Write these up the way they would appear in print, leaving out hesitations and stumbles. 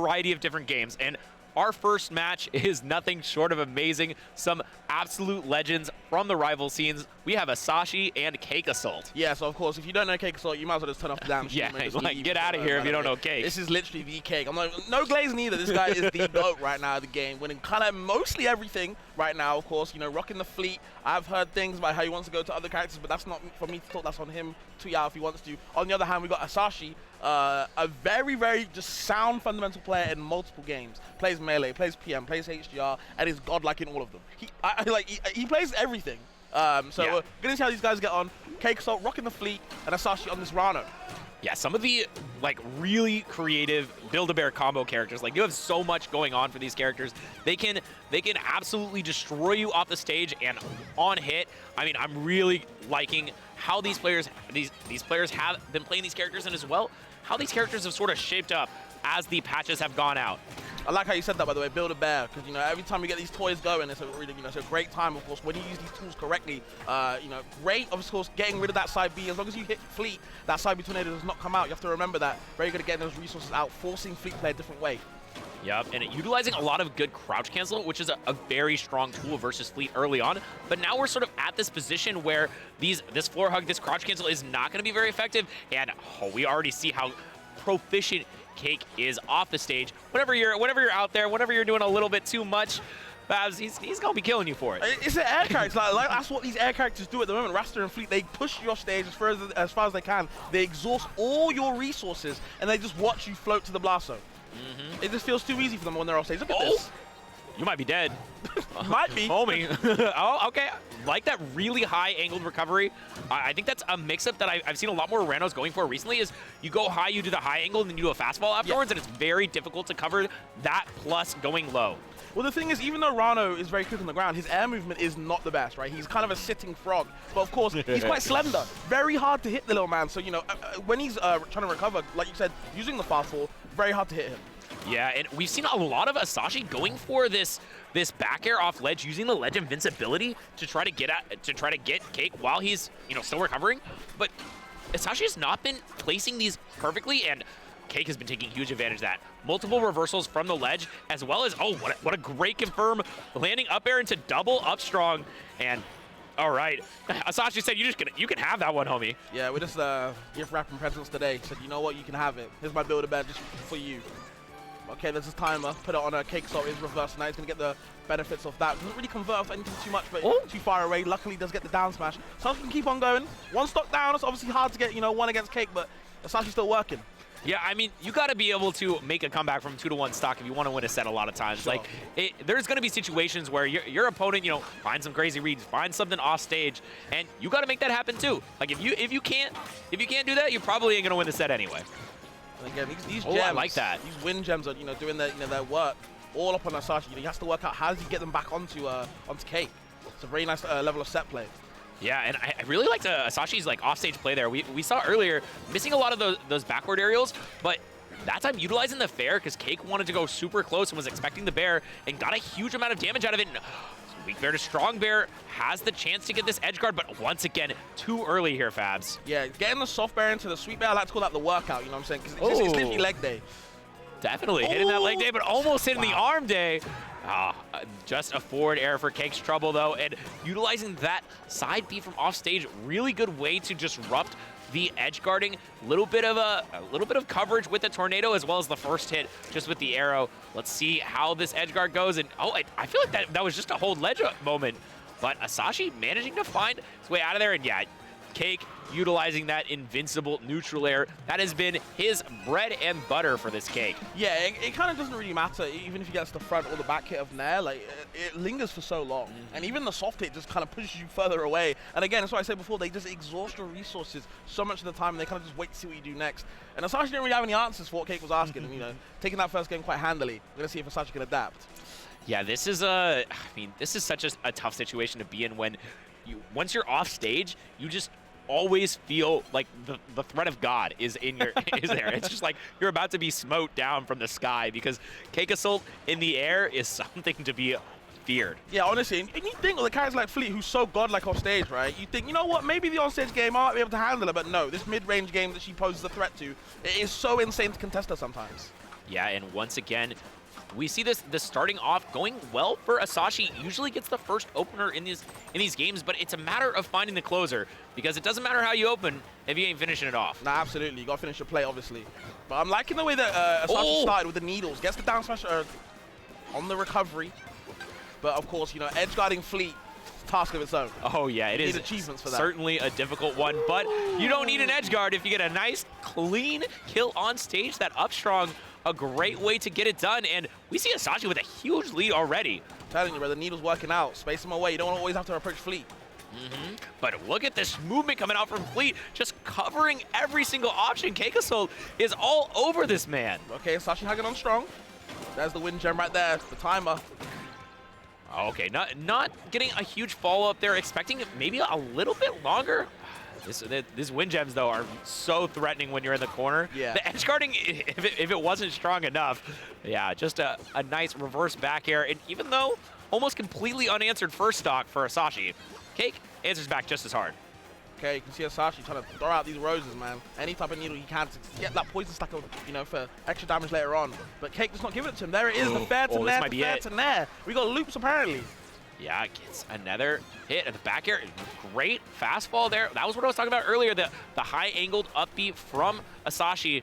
variety of different games. And our first match is nothing short of amazing. Some absolute legends from the rival scenes. We have Asashi and CakeAssault. Yeah, so of course, if you don't know CakeAssault, you might as well just turn off the damn stream. Yeah, like, get out of here if you don't know Cake. This is literally the Cake. I'm like, no glazing either. This guy is the GOAT right now of the game, winning kind of mostly everything right now, of course. You know, rocking the fleet. I've heard things about how he wants to go to other characters, but that's not for me to talk. That's on him to tweet out if he wants to. On the other hand, we got Asashi, a very, very just sound fundamental player in multiple games. Plays melee, plays PM, plays HDR, and is godlike in all of them. He plays everything. So yeah. We're gonna see how these guys get on. CakeAssault rocking the fleet, and Asashi on this Ranno. Yeah, some of the like really creative Build-A-Bear combo characters, like you have so much going on for these characters. They can absolutely destroy you off the stage and on hit. I mean, I'm really liking how these players have been playing these characters, and as well how these characters have sort of shaped up as the patches have gone out. I like how you said that, by the way, Build-A-Bear, because, you know, every time you get these toys going, it's a really, you know, it's a great time, of course, when you use these tools correctly. You know, great, of course, getting rid of that side B. As long as you hit Fleet, that side B tornado does not come out. You have to remember that. Very good at getting those resources out, forcing Fleet to play a different way. Yep, and utilizing a lot of good crouch cancel, which is a very strong tool versus Fleet early on. But now we're sort of at this position where this floor hug, this crouch cancel is not going to be very effective, and we already see how proficient Cake is off the stage. Whenever you're out there, whenever you're doing a little bit too much, Babs, he's gonna be killing you for it. It's an air character. Like that's what these air characters do at the moment. Raster and Fleet, they push you off stage as far as they can. They exhaust all your resources, and they just watch you float to the blast zone. It just feels too easy for them when they're off stage. Look at this. You might be dead. Might be. Homie. Oh, okay. Like that really high angled recovery. I think that's a mix-up that I've seen a lot more Rannos going for recently is you go high, you do the high angle, and then you do a fastball afterwards, and it's very difficult to cover that plus going low. Well, the thing is, even though Ranno is very quick on the ground, his air movement is not the best, right? He's kind of a sitting frog. But of course, he's quite slender. Very hard to hit the little man. So, you know, when he's trying to recover, like you said, using the fastball, very hard to hit him. Yeah, and we've seen a lot of Asashi going for this back air off ledge, using the ledge invincibility to try to get Cake while he's, you know, still recovering. But Asashi has not been placing these perfectly, and Cake has been taking huge advantage of that. Multiple reversals from the ledge, as well as, oh, what a great confirm, landing up air into double up strong, and all right. Asashi said you can have that one, homie. Yeah, we just gift wrapping presents today. Said, you know what, you can have it. Here's my Build-A-Bear just for you. Okay, there's his timer. Put it on a CakeAssault is reversed. Now he's going to get the benefits of that. Doesn't really convert off anything too much, but too far away. Luckily, does get the down smash. Asashi can keep on going. One stock down. It's obviously hard to get, you know, one against Cake, but Asashi's still working. Yeah, I mean, you got to be able to make a comeback from 2-1 stock if you want to win a set a lot of times. Sure. Like, there's going to be situations where your opponent, you know, finds some crazy reads, finds something off stage, and you got to make that happen too. Like, if you can't do that, you probably ain't going to win the set anyway. And again, these gems, I like that. These win gems are, you know, doing their, you know, their work all up on Asashi. You know, he has to work out how does he get them back onto Cake. It's a very nice level of set play. Yeah, and I really liked Asashi's like offstage play there. We saw earlier missing a lot of those backward aerials, but that time utilizing the fair because Cake wanted to go super close and was expecting the bear and got a huge amount of damage out of it. And weak bear to strong bear has the chance to get this edge guard, but once again, too early here, Fabs. Yeah, getting the soft bear into the sweet bear, I like to call that the workout, you know what I'm saying? Because it's literally leg day. Definitely hitting that leg day, but almost hitting the arm day. Just a forward air for Cake's trouble, though, and utilizing that side B from off stage, really good way to disrupt the edge guarding. A little bit of coverage with the tornado as well as the first hit just with the arrow. Let's see how this edge guard goes. And I feel like that was just a hold ledge moment, but Asashi managing to find his way out of there. And yeah, Cake utilizing that invincible neutral air. That has been his bread and butter for this Cake. Yeah, it kind of doesn't really matter, even if he gets the front or the back hit of Nair, like, it lingers for so long. And even the soft hit just kind of pushes you further away. And again, that's what I said before, they just exhaust your resources so much of the time, and they kind of just wait to see what you do next. And Asashi didn't really have any answers for what Cake was asking, and, you know, taking that first game quite handily. We're going to see if Asashi can adapt. Yeah, this is this is such a tough situation to be in when once you're off stage, you just always feel like the threat of God is in your is there. It's just like you're about to be smote down from the sky because CakeAssault in the air is something to be feared. Yeah, honestly, and you think of the characters like Fleet, who's so godlike off stage, right? You think, you know what, maybe the on-stage game I might be able to handle it, but no, this mid-range game that she poses a threat to, it is so insane to contest her sometimes. Yeah, and once again, we see this starting off going well for Asashi. Usually gets the first opener in these games, but it's a matter of finding the closer, because it doesn't matter how you open if you ain't finishing it off. Nah, absolutely. You got to finish your play, obviously. But I'm liking the way that Asashi started with the needles. Gets the down smash on the recovery. But of course, you know, edge guarding Fleet, task of its own. Oh yeah, it is achievements for that. Certainly a difficult one, but you don't need an edge guard if you get a nice, clean kill on stage. That up strong, a great way to get it done, and we see Asashi with a huge lead already. I'm telling you, bro, the needle's working out. Space them away. You don't always have to approach Fleet. But look at this movement coming out from Fleet, just covering every single option. CakeAssault is all over this man. Okay, Asashi hanging on strong. There's the win gem right there, the timer. Okay, not getting a huge follow-up there, expecting maybe a little bit longer. These win gems, though, are so threatening when you're in the corner. Yeah. The edge guarding, if it wasn't strong enough, yeah, just a nice reverse back air. And even though almost completely unanswered first stock for Asashi, Cake answers back just as hard. Okay, you can see Asashi trying to throw out these roses, man. Any type of needle he can to get that poison stack, you know, for extra damage later on. But Cake just not giving it to him. There it is, the fair to nair, the fair to nair. We got loops, apparently. Yeah, gets another hit at the back air. Great fastball there. That was what I was talking about earlier, the high-angled upbeat from Asashi.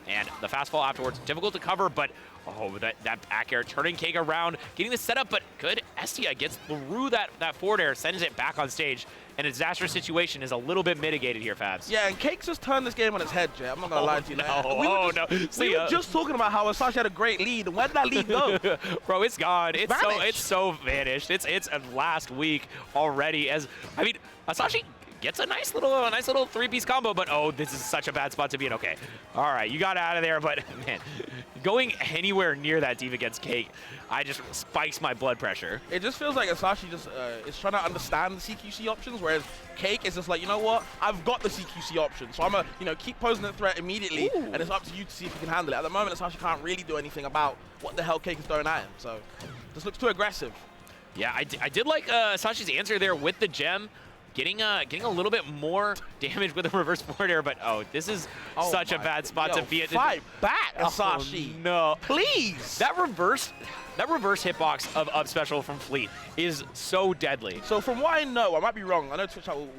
And the fastball afterwards, difficult to cover, but oh, that back air turning Cake around, getting the setup, but good. Estia gets through that forward air, sends it back on stage, and a disastrous situation is a little bit mitigated here, Fabs. Yeah, and Cake's just turned this game on its head, Jay. I'm not going to lie to you. No, We were just talking about how Asashi had a great lead, and where did that lead go? Bro, it's gone. It's so vanished. It's last week already. As I mean, Asashi gets a nice little three-piece combo, but oh, this is such a bad spot to be in. Okay, all right, you got out of there, but man, going anywhere near that deep against Cake, I just spikes my blood pressure. It just feels like Asashi just is trying to understand the CQC options, whereas Cake is just like, you know what, I've got the CQC option, so I'm gonna, you know, keep posing the threat immediately, and it's up to you to see if you can handle it. At the moment, Asashi can't really do anything about what the hell Cake is throwing at him, so this looks too aggressive. Yeah, I did like Asashi's answer there with the gem. Getting a little bit more damage with a reverse forward air, but oh, this is such a bad spot to be at. Fight back, Asashi. Oh, no, please. That reverse hitbox of up special from Fleet is so deadly. So from what I know, I might be wrong. I know Twitch will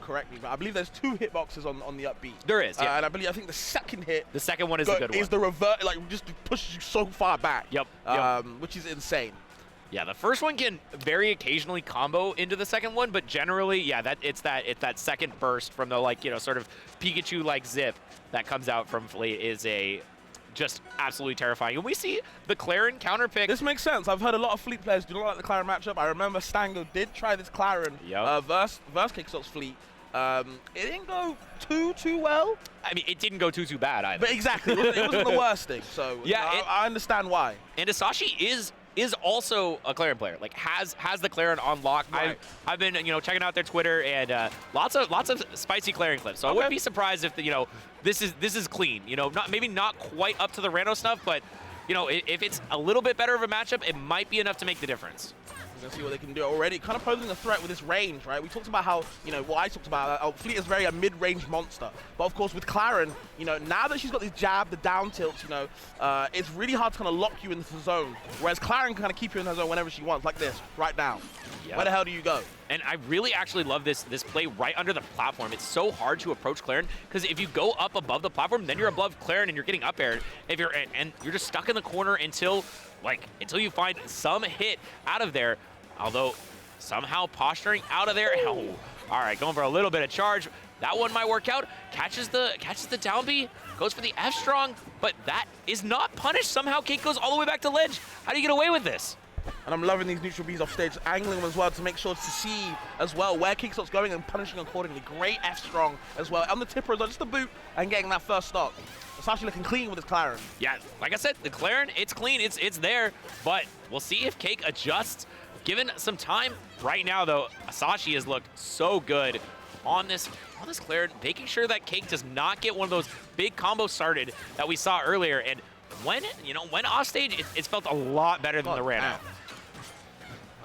correct me, but I believe there's 2 hitboxes on the upbeat. There is, yeah. And I think the second hit, the second one is the good one. Is the revert, like just pushes you so far back. Yep. Which is insane. Yeah, the first one can very occasionally combo into the second one, but generally, yeah, it's that second burst from the, like, you know, sort of Pikachu-like zip that comes out from Fleet is just absolutely terrifying. And we see the Clairen counterpick. This makes sense. I've heard a lot of Fleet players do not like the Clairen matchup. I remember Stango did try this Clairen versus CakeAssault's Fleet. It didn't go too well. I mean, it didn't go too bad either. But exactly, it wasn't the worst thing. So yeah, you know, I understand why. And Asashi is also a Clairen player, like has the Clairen on lock. Right. I've been, you know, checking out their Twitter, and lots of spicy Clairen clips. So I wouldn't be surprised if you know, this is clean. You know, maybe not quite up to the Ranno stuff, but you know, if it's a little bit better of a matchup, it might be enough to make the difference. We're gonna see what they can do already. Kind of posing a threat with this range, right? We talked about how, you know, what I talked about, Fleet is very a mid-range monster. But of course with Clairen, you know, now that she's got this jab, the down tilts, you know, it's really hard to kind of lock you into the zone. Whereas Clairen can kind of keep you in her zone whenever she wants, like this, right now. Yep. Where the hell do you go? And I really actually love this play right under the platform. It's so hard to approach Clairen, because if you go up above the platform, then you're above Clairen and you're getting up air. If you're and you're just stuck in the corner until you find some hit out of there. Although somehow posturing out of there. Oh, all right, going for a little bit of charge. That one might work out. Catches the down B, goes for the F strong, but that is not punished. Somehow Cake goes all the way back to ledge. How do you get away with this? And I'm loving these neutral Bs off stage, angling them as well to make sure to see as well where CakeAssault's going and punishing accordingly. Great F strong as well. On the tipper as well, just the boot and getting that first stock. Asashi looking clean with his Clairen. Yeah, like I said, the Clairen, it's clean, it's there, but we'll see if Cake adjusts. Given some time right now, though, Asashi has looked so good on this Clairen, making sure that Cake does not get one of those big combos started that we saw earlier. And when off stage, it's felt a lot better than the Ranno.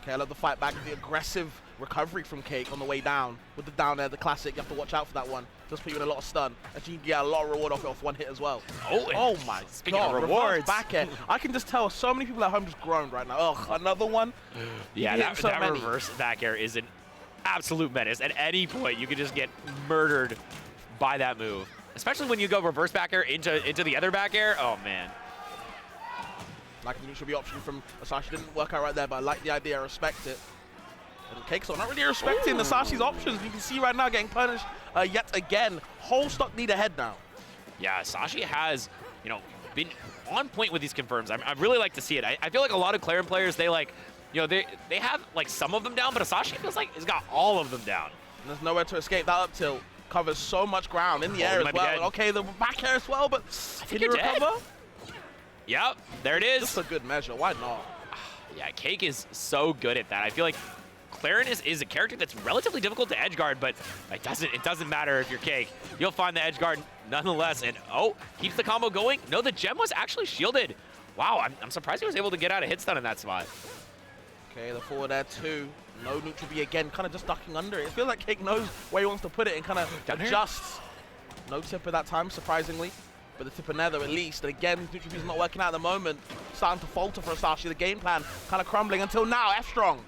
Okay, I love the fight back, the aggressive recovery from Cake on the way down. With the down air, the classic, you have to watch out for that one. Just put you in a lot of stun. And you can get a lot of reward off one hit as well. Oh my speaking God. of rewards. Back air. I can just tell so many people at home just groaned right now. Ugh, another one. Yeah, that reverse back air is an absolute menace. At any point, you could just get murdered by that move. Especially when you go reverse back air into the other back air. Oh, man. Like the neutral B option from Asashi didn't work out right there, but I like the idea. I respect it. And CakeAssault not really respecting Asashi's options. You can see right now getting punished yet again. Whole stock lead ahead now. Yeah, Asashi has, been on point with these confirms. I really like to see it. I feel like a lot of Clairen players, they they have like some of them down, but Asashi feels like he's got all of them down. And there's nowhere to escape. That up tilt covers so much ground in the air as well. Okay, the back air as well, but can you recover? Yep, there it is. Just a good measure. Why not? Yeah, Cake is so good at that. I feel like Clairen is a character that's relatively difficult to edgeguard, but it doesn't matter if you're Cake. You'll find the edgeguard nonetheless. And keeps the combo going. No, the gem was actually shielded. Wow, I'm surprised he was able to get out a hit stun in that spot. Okay, the forward air too. No neutral B again, kind of just ducking under it. It feels like Cake knows where he wants to put it and kind of adjusts. No tipper that time, surprisingly. But the tipper nether at least. And again, neutral B is not working out at the moment. Starting to falter for Asashi. The game plan kind of crumbling until now. F-Strong.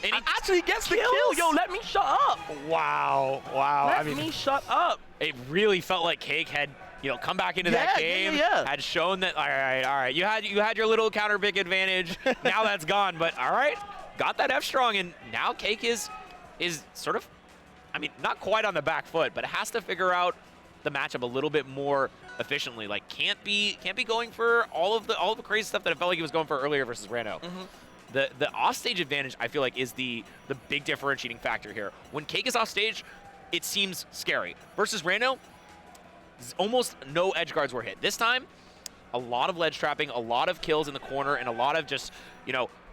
And he actually gets the kill. Yo, let me shut up. Wow. Let me shut up. It really felt like Cake had, come back into that game. Had shown that, all right. You had your little counter pick advantage. Now that's gone. But all right, got that F-Strong, and now Cake is sort of, not quite on the back foot, but has to figure out the matchup a little bit more efficiently. Like can't be going for all of the crazy stuff that it felt like he was going for earlier versus Ranno. The offstage advantage, I feel like, is the big differentiating factor here. When Cake is offstage, it seems scary. Versus Ranno, almost no edge guards were hit. This time, a lot of ledge trapping, a lot of kills in the corner, and a lot of just,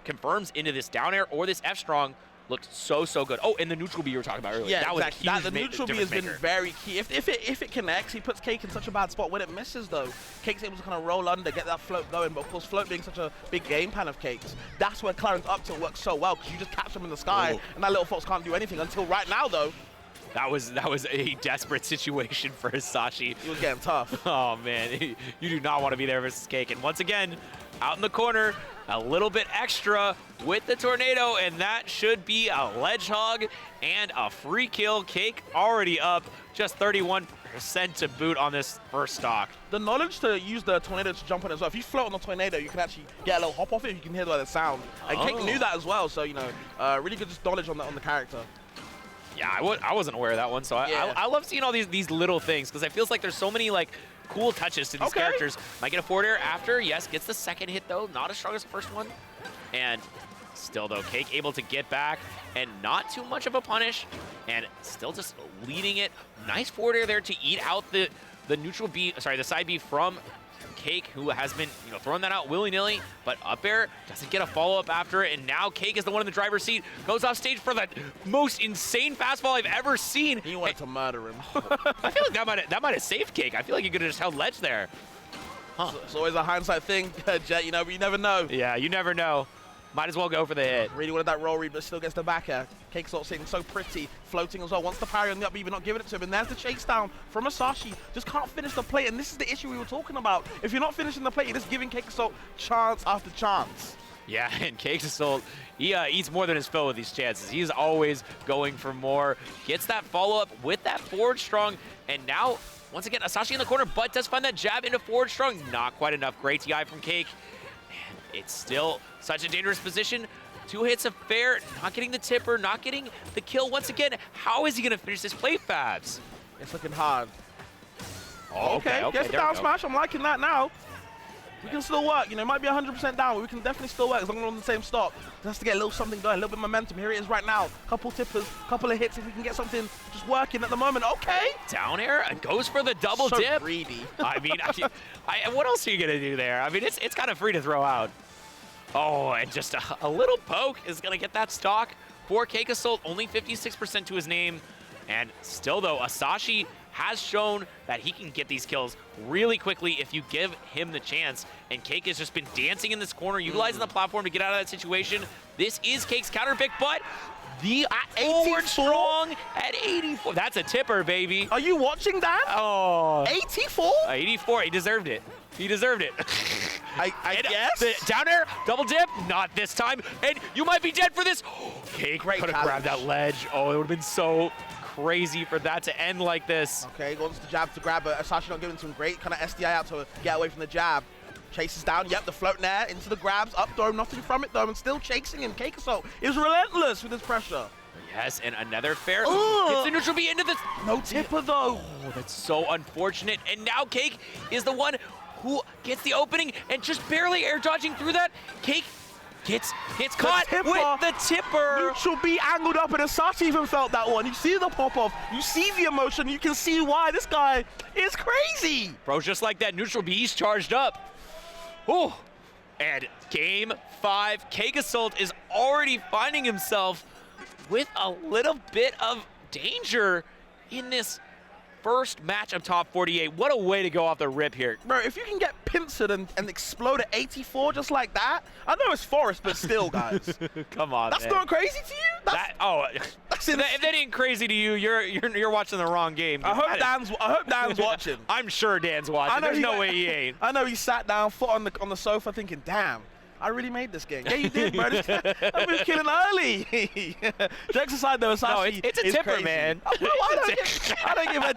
confirms into this down air or this F-Strong. Looked so good. Oh, and the neutral B you were talking about earlier. Yeah, that exactly. was a huge the neutral B has been very key. If it connects, he puts Cake in such a bad spot. When it misses, though, Cake's able to kind of roll under, get that float going. But of course, float being such a big game plan of Cake's, that's where Clairen's up tilt works so well, because you just catch him in the sky, and that little fox can't do anything until right now, though. That was a desperate situation for Asashi. He was getting tough. Oh man, you do not want to be there versus Cake. And once again, out in the corner, a little bit extra with the tornado, and that should be a ledge hog and a free kill. Cake already up just 31% to boot on this first stock. The knowledge to use the tornado to jump on as well. If you float on the tornado, you can actually get a little hop off it. You can hear the sound. And Cake knew that as well, so really good just knowledge on the character. Yeah, I wasn't aware of that one, so I love seeing all these little things, because it feels like there's so many cool touches to these characters. Might get a forward air after, yes, gets the second hit though, not as strong as the first one. And still though, Cake able to get back and not too much of a punish, and still just leading it. Nice forward air there to eat out the neutral B, sorry, the side B from Cake, who has been throwing that out willy-nilly, but up air doesn't get a follow-up after it, and now Cake is the one in the driver's seat, goes off stage for the most insane fastball I've ever seen. He wanted to murder him. I feel like that might have saved Cake. I feel like he could have just held ledge there. Huh. It's always a hindsight thing, Jet, but you never know. Yeah, you never know. Might as well go for the hit. Really wanted that roll read, but still gets the back air. CakeAssault sitting so pretty, floating as well. Wants the parry on the up B, but not giving it to him. And there's the chase down from Asashi. Just can't finish the plate, and this is the issue we were talking about. If you're not finishing the plate, you're just giving CakeAssault chance after chance. Yeah, and CakeAssault, he eats more than his fill with these chances. He's always going for more. Gets that follow-up with that forward strong, and now, once again, Asashi in the corner, but does find that jab into forward strong. Not quite enough. Great TI from Cake. And it's still such a dangerous position. 2 hits of fair, not getting the tipper, not getting the kill once again. How is he going to finish this plate, Fabs? It's looking hard. Oh, okay. Gets the down smash. I'm liking that now. We can still work. It might be 100% down, but we can definitely still work as long as we're on the same stock. Just has to get a little something going, a little bit of momentum. Here it is right now. Couple tippers, couple of hits. If we can get something just working at the moment. Okay. Down air and goes for the double dip. So greedy. I mean, what else are you going to do there? I mean, it's kind of free to throw out. Oh, and just a little poke is going to get that stock for CakeAssault. Only 56% to his name. And still, though, Asashi has shown that he can get these kills really quickly if you give him the chance. And Cake has just been dancing in this corner, utilizing the platform to get out of that situation. This is Cake's counter pick, but The forward strong at 84. That's a tipper, baby. Are you watching that? Oh. 84? 84. He deserved it. He deserved it. I guess. The down air, double dip, not this time. And you might be dead for this. Cake Great could have grabbed that ledge. Oh, it would have been so crazy for that to end like this. Okay, goes to the jab to grab it. Asashi not giving to him. Great kind of SDI out to get away from the jab. Chases down, yep, the float there, into the grabs, up throw, nothing from it though, and still chasing him. CakeAssault is relentless with his pressure. Yes, and another fair. Gets the neutral B into the... No tipper though. Oh, that's so unfortunate. And now Cake is the one who gets the opening and just barely air dodging through that. Cake gets caught with the tipper. Neutral B angled up, and Asashi even felt that one. You see the pop-off, you see the emotion, you can see why this guy is crazy. Bro, just like that, neutral B's charged up. Oh, and game 5, CakeAssault is already finding himself with a little bit of danger in this first match of top 48. What a way to go off the rip here. Bro, if you can get pincered and explode at 84 just like that, I know it's Forest, but still, guys. Come on, That's man. not crazy to you? That's if that ain't crazy to you, you're watching the wrong game. I hope Dan's watching. I'm sure Dan's watching. There's no way he ain't. I know he sat down, foot on the sofa, thinking, "Damn, I really made this game." Yeah, you did, bro. I've been killing early. Jokes aside, though, Asashi no, it's a tipper, crazy. man. I don't give a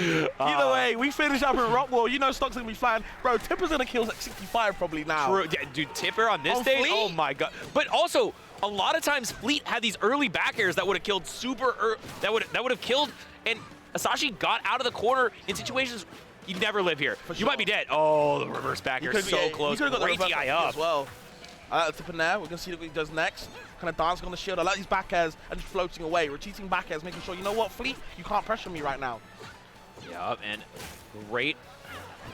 damn. Either way, we finish up in Rockwall. You know Stock's going to be flying. Bro, Tipper's going to kill like 65 probably now. True. Yeah, dude, tipper on this stage? Oh, my God. But also, a lot of times Fleet had these early back airs that would have killed that would have killed, and Asashi got out of the corner in situations. You'd never live here. You might be dead. Oh, the reverse back air so close. Great DI up. As well. Tip in there. We're going to see what he does next. Kind of dancing on the shield. I like these back airs and just floating away. Retreating back airs, making sure, you know what, Fleet, you can't pressure me right now. Yep, and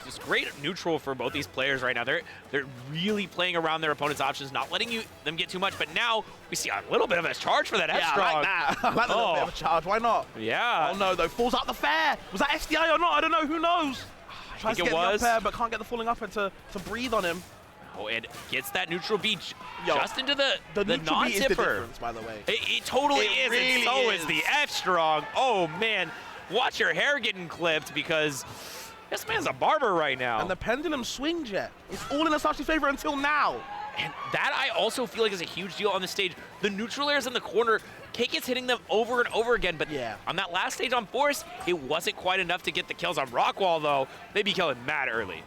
just great neutral for both these players right now. They're really playing around their opponent's options, not letting them get too much. But now we see a little bit of a charge for that F-Strong. Yeah, I like that. I like a little bit of a charge. Why not? Yeah. Oh no, though. Falls out the fair. Was that SDI or not? I don't know. Who knows? Tries to get the up air, but can't get the falling up air to breathe on him. Oh, and gets that neutral beach just into the neutral B is the non-tipper. difference, by the way. It totally is, really and so is the F-Strong. Oh, man. Watch your hair getting clipped because this man's a barber right now. And the pendulum swing jet. It's all in Asashi's favor until now. And that I also feel like is a huge deal on the stage. The neutral airs in the corner, Cake is hitting them over and over again, but on that last stage on Forest, it wasn't quite enough to get the kills on Rockwall, though. They'd be killing mad early.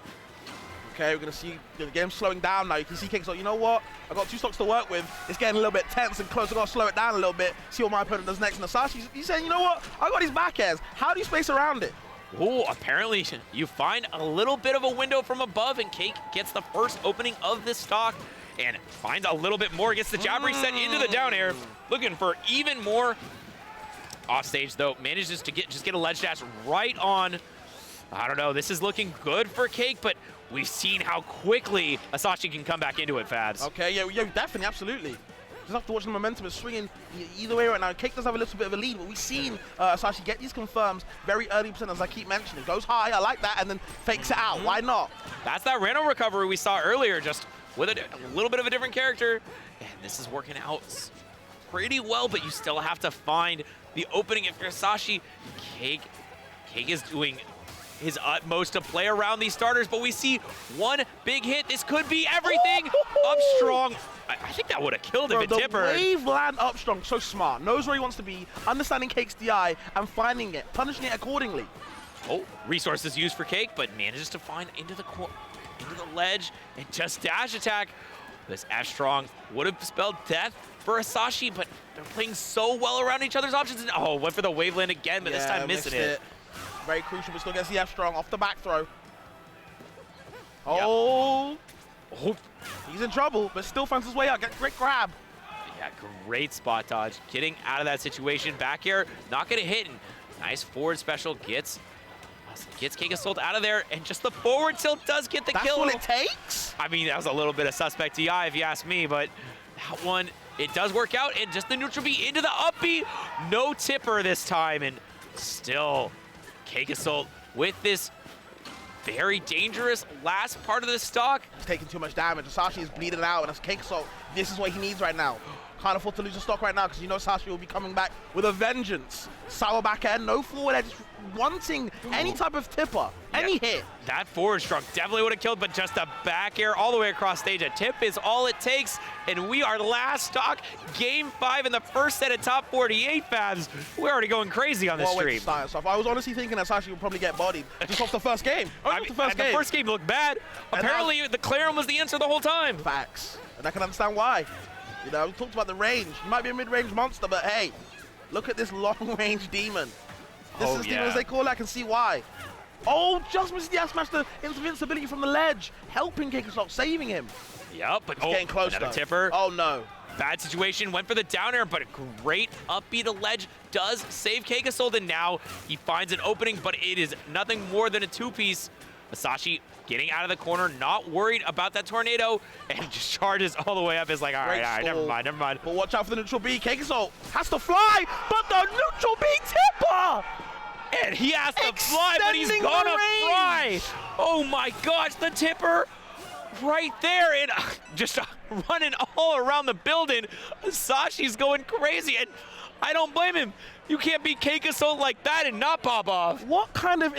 Okay, we're going to see the game slowing down now. You can see CakeAssault, you know what? I got 2 stocks to work with. It's getting a little bit tense and close. I got to slow it down a little bit, see what my opponent does next. And Asashi, he's saying, you know what? I got these back airs. How do you space around it? Oh, apparently you find a little bit of a window from above, and Cake gets the first opening of this stock and finds a little bit more, gets the jab reset into the down air, looking for even more. Off stage, though, manages to just get a ledge dash right on. I don't know, this is looking good for Cake, but we've seen how quickly Asashi can come back into it, Fabs. Okay, yeah, definitely, absolutely. Just have to watch the momentum is swinging either way right now. Cake does have a little bit of a lead, but we've seen Asashi get these confirms very early percent, as I keep mentioning. Goes high, I like that, and then fakes it out. Why not? That's that Ranno recovery we saw earlier, just with a little bit of a different character. And this is working out pretty well, but you still have to find the opening. If you're Asashi, Cake is doing his utmost to play around these starters, but we see one big hit. This could be everything. Up strong. I think that would have killed him at tipper. The wave land up strong, so smart. Knows where he wants to be, understanding Cake's DI, and finding it, punishing it accordingly. Oh, resources used for Cake, but manages to find into the ledge and just dash attack. This F-Strong would have spelled death for Asashi, but they're playing so well around each other's options. And oh, went for the wave land again, but this time missing it. Very crucial, but still gets the F-Strong off the back throw. Oh, he's in trouble, but still finds his way out. Great grab. Yeah, great spot dodge. Getting out of that situation. Back here, not gonna hit. And nice forward special gets CakeAssault out of there, and just the forward tilt does get the kill. That's what it takes? I mean, that was a little bit of suspect DI if you ask me, but that one, it does work out, and just the neutral B into the up B. No tipper this time, and still CakeAssault with this very dangerous last part of the stock. He's taking too much damage. Asashi is bleeding out, and as CakeAssault, this is what he needs right now. Can't afford to lose a stock right now because you know Asashi will be coming back with a vengeance. Sour back end, no forward edge, wanting any type of tipper, any hit. That forward struck definitely would have killed, but just a back air all the way across stage. A tip is all it takes, and we are last stock. Game 5 in the first set of top 48, Fabs. We're already going crazy on this stream. So I was honestly thinking Asashi would probably get bodied just off the first game. The first game looked bad. Apparently, the Clairen was the answer the whole time. Facts, and I can understand why. You know, we talked about the range. He might be a mid-range monster, but hey, look at this long-range demon. This is demon as they call it. I can see why. Oh, just misses the smash, the invincibility from the ledge, helping CakeAssault, saving him. Yep, but getting close another though. tipper. Oh no. Bad situation, went for the down air, but a great upbeat to ledge does save CakeAssault, and now he finds an opening, but it is nothing more than a two-piece. Asashi getting out of the corner, not worried about that tornado, and just charges all the way up. Is like, all right, never mind. But watch out for the neutral B. CakeAssault has to fly, but the neutral B tipper! And he has to fly, but he's gonna fly. Oh my gosh, the tipper right there, and just running all around the building. Asashi's going crazy, and I don't blame him. You can't beat CakeAssault like that and not pop off. What kind of